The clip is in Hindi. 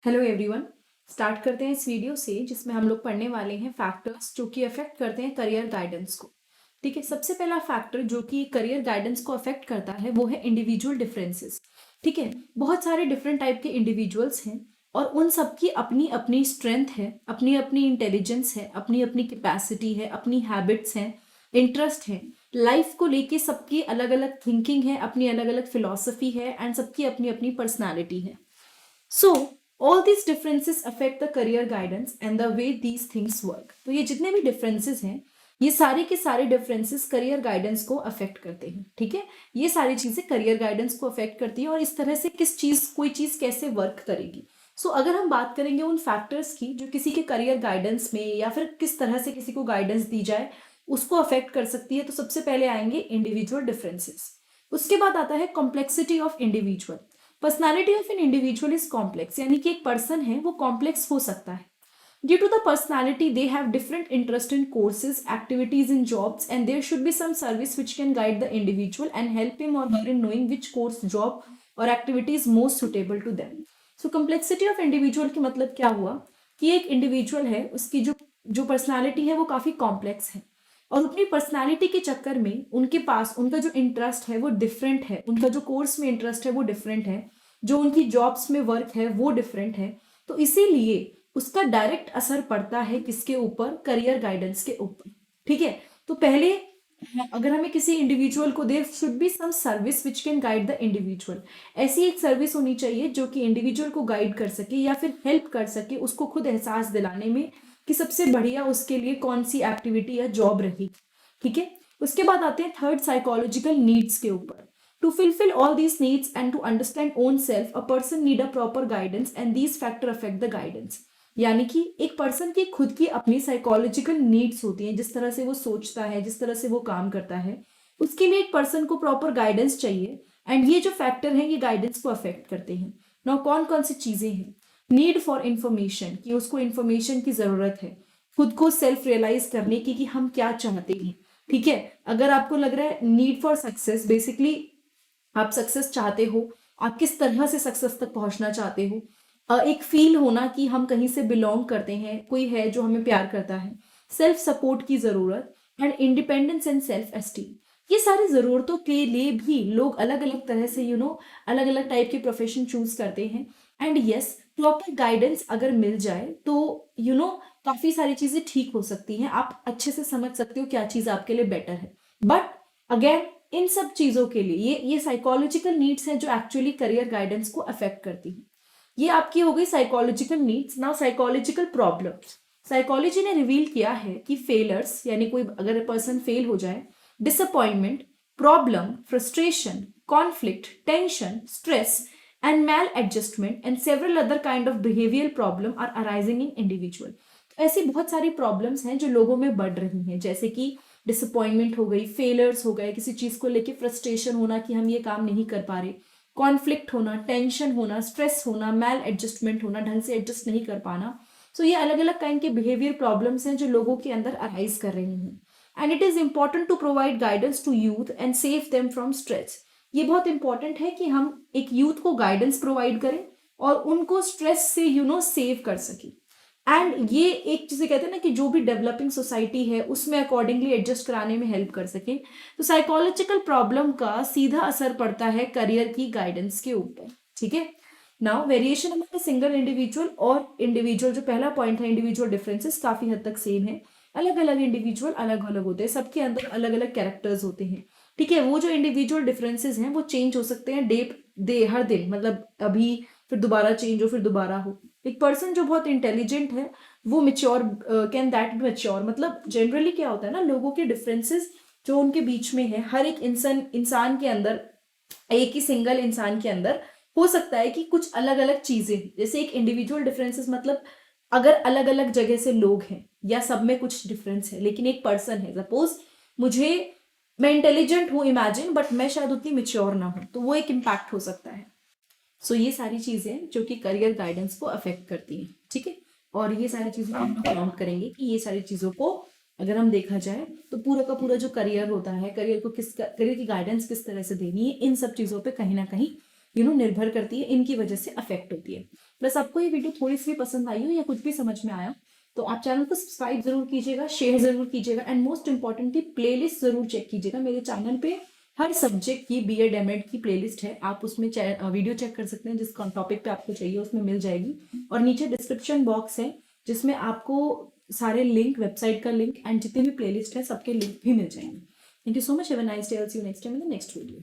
Hello everyone. स्टार्ट करते हैं इस वीडियो से जिसमें हम लोग पढ़ने वाले हैं फैक्टर्स जो कि अफेक्ट करते हैं करियर गाइडेंस को। ठीक है, सबसे पहला फैक्टर जो कि करियर गाइडेंस को अफेक्ट करता है वो है इंडिविजुअल डिफरेंसेस। ठीक है, बहुत सारे डिफरेंट टाइप के इंडिविजुअल्स हैं और उन सबकी अपनी अपनी स्ट्रेंथ है, अपनी अपनी इंटेलिजेंस है, अपनी अपनी कैपेसिटी है, अपनी हैबिट्स हैं, इंटरेस्ट है। लाइफ को लेके सबकी अलग अलग थिंकिंग है, अपनी अलग अलग फिलॉसफी है एंड सबकी अपनी अपनी पर्सनैलिटी है। So, all these differences affect the career guidance and the way these things work. तो ये जितने भी differences हैं, ये सारे के सारे differences career guidance को affect करते हैं। ठीक है, ये सारी चीजें career guidance को affect करती है और इस तरह से कोई चीज कैसे work करेगी। अगर हम बात करेंगे उन फैक्टर्स की जो किसी के करियर गाइडेंस में या फिर किस तरह से किसी को गाइडेंस दी जाए उसको अफेक्ट कर सकती है, तो सबसे पहले आएंगे इंडिविजुअल डिफरेंसेस। उसके बाद आता है complexity of individual. Personality of an individual is complex, यानी कि एक पर्सन है वो कॉम्प्लेक्स हो सकता है। Due to the personality they have different interest in courses, activities in jobs and there should be some service which can guide the individual and help him or her in knowing which course, job or activity is most suitable to them. So complexity of individual की मतलब क्या हुआ कि एक इंडिविजुअल है, उसकी जो जो पर्सनैलिटी है वो काफी कॉम्प्लेक्स है और अपनी पर्सनालिटी के चक्कर में उनके पास उनका जो इंटरेस्ट है वो डिफरेंट है, उनका जो कोर्स में इंटरेस्ट है वो डिफरेंट है, जो उनकी जॉब्स में वर्क है वो डिफरेंट है। तो इसीलिए उसका डायरेक्ट असर पड़ता है किसके ऊपर, करियर गाइडेंस के ऊपर। ठीक है, तो पहले अगर हमें किसी इंडिविजुअल को, there should be some service which can guide the individual. ऐसी एक सर्विस होनी चाहिए जो कि इंडिविजुअल को गाइड कर सके या फिर हेल्प कर सके उसको खुद एहसास दिलाने में कि सबसे बढ़िया उसके लिए कौन सी एक्टिविटी या जॉब रही। ठीक है, उसके बाद आते हैं थर्ड, साइकोलॉजिकल नीड्स के ऊपर। To fulfil all these needs and to understand own self a person need a proper guidance and these factor affect the guidance. यानी कि एक पर्सन की खुद की अपनी साइकोलॉजिकल नीड्स होती हैं, जिस तरह से वो सोचता है, जिस तरह से वो काम करता है, उसके लिए एक पर्सन को प्रॉपर गाइडेंस चाहिए एंड ये जो फैक्टर हैं ये गाइडेंस को अफेक्ट करते हैं। नाउ कौन कौन सी चीजें हैं? नीड फॉर इंफॉर्मेशन, कि उसको इंफॉर्मेशन की जरूरत है खुद को सेल्फ रियलाइज करने की कि हम क्या चाहते हैं। ठीक है, अगर आपको लग रहा है नीड फॉर सक्सेस, बेसिकली आप सक्सेस चाहते हो, आप किस तरह से सक्सेस तक पहुंचना चाहते हो। एक फील होना कि हम कहीं से बिलोंग करते हैं, कोई है जो हमें प्यार करता है, सेल्फ सपोर्ट की जरूरत and independence and self esteem. ये सारी जरूरतों के लिए भी लोग अलग अलग तरह से अलग अलग टाइप के प्रोफेशन चूज करते हैं। एंड यस, प्रॉपर गाइडेंस अगर मिल जाए तो काफी सारी चीजें ठीक हो सकती हैं, आप अच्छे से समझ सकते हो क्या चीज आपके लिए बेटर है। बट अगेन, इन सब चीजों के लिए ये साइकोलॉजिकल नीड्स हैं जो एक्चुअली करियर गाइडेंस को अफेक्ट करती हैं। ये आपकी हो गई psychological needs. Now psychological problems. Psychology ने रिवील किया है कि फेलर्स, यानी कोई अगर पर्सन फेल हो जाए, disappointment, problem, frustration, conflict, tension, stress and maladjustment and several other kind of behavioral problem are arising in individual। तो ऐसी बहुत सारी प्रॉब्लम्स हैं जो लोगों में बढ़ रही हैं, जैसे कि डिसअपॉइंटमेंट हो गई, फेलियर्स हो गए, किसी चीज को लेके फ्रस्ट्रेशन होना कि हम ये काम नहीं कर पा रहे, कॉन्फ्लिक्ट होना, टेंशन होना, स्ट्रेस होना, मैल एडजस्टमेंट होना, ढंग से एडजस्ट नहीं कर पाना। ये अलग अलग काइंड के बिहेवियर प्रॉब्लम्स हैं जो लोगों के अंदर अराइज कर रही हैं। And it is important to provide guidance to youth and save them from stress. ये बहुत इंपॉर्टेंट है कि हम एक यूथ को गाइडेंस प्रोवाइड करें और उनको स्ट्रेस से सेव कर सके। एंड ये एक जिसे कहते हैं ना कि जो भी डेवलपिंग सोसाइटी है उसमें अकॉर्डिंगली एडजस्ट कराने में हेल्प कर सके। तो साइकोलॉजिकल प्रॉब्लम का सीधा असर पड़ता है करियर की गाइडेंस के ऊपर। ठीक है, now variation among single individual और इंडिविजुअल, जो पहला पॉइंट है इंडिविजुअल डिफरेंसेस काफी हद तक सेम है। अलग अलग इंडिविजुअल अलग अलग होते हैं, सबके अंदर अलग अलग कैरेक्टर्स होते हैं। ठीक है, वो जो इंडिविजुअल डिफरेंसेस हैं वो चेंज हो सकते हैं हर दिन, मतलब अभी फिर दोबारा चेंज हो, फिर दोबारा हो। एक पर्सन जो बहुत इंटेलिजेंट है वो mature, can that be mature, मतलब जनरली क्या होता है ना, लोगों के डिफरेंसेस जो उनके बीच में है, हर एक इंसान के अंदर, एक ही सिंगल इंसान के अंदर हो सकता है कि कुछ अलग अलग चीजें, जैसे एक इंडिविजुअल डिफरेंसेस मतलब अगर अलग अलग जगह से लोग हैं या सब में कुछ डिफरेंस है, लेकिन एक पर्सन है, सपोज मैं इंटेलिजेंट हूं इमेजिन, बट मैं शायद उतनी मिच्योर ना हूं, तो वो एक इम्पैक्ट हो सकता है। ये सारी चीजें जो कि करियर गाइडेंस को अफेक्ट करती हैं। ठीक है, और ये सारी चीजें हम लोग काउंट करेंगे कि ये सारी चीजों को अगर हम देखा जाए तो पूरा का पूरा जो करियर होता है, करियर की गाइडेंस किस तरह से देनी है, इन सब चीजों पे कहीं ना कहीं निर्भर करती है, इनकी वजह से अफेक्ट होती है। प्लस आपको ये वीडियो थोड़ी सी भी पसंद आई हो या कुछ भी समझ में आया तो आप चैनल को सब्सक्राइब जरूर कीजिएगा, शेयर जरूर कीजिएगा एंड मोस्ट इंपॉर्टेंटली प्लेलिस्ट जरूर चेक कीजिएगा। मेरे चैनल पे हर सब्जेक्ट की बीएड एमएड की प्लेलिस्ट है, आप उसमें वीडियो चेक कर सकते हैं, जिस टॉपिक पे आपको चाहिए उसमें मिल जाएगी। और नीचे डिस्क्रिप्शन बॉक्स है जिसमें आपको सारे लिंक, वेबसाइट का लिंक एंड जितने भी प्लेलिस्ट है सबके लिंक भी मिल जाएंगे। Thank you so much, have a nice day, I will see you next time in the next video.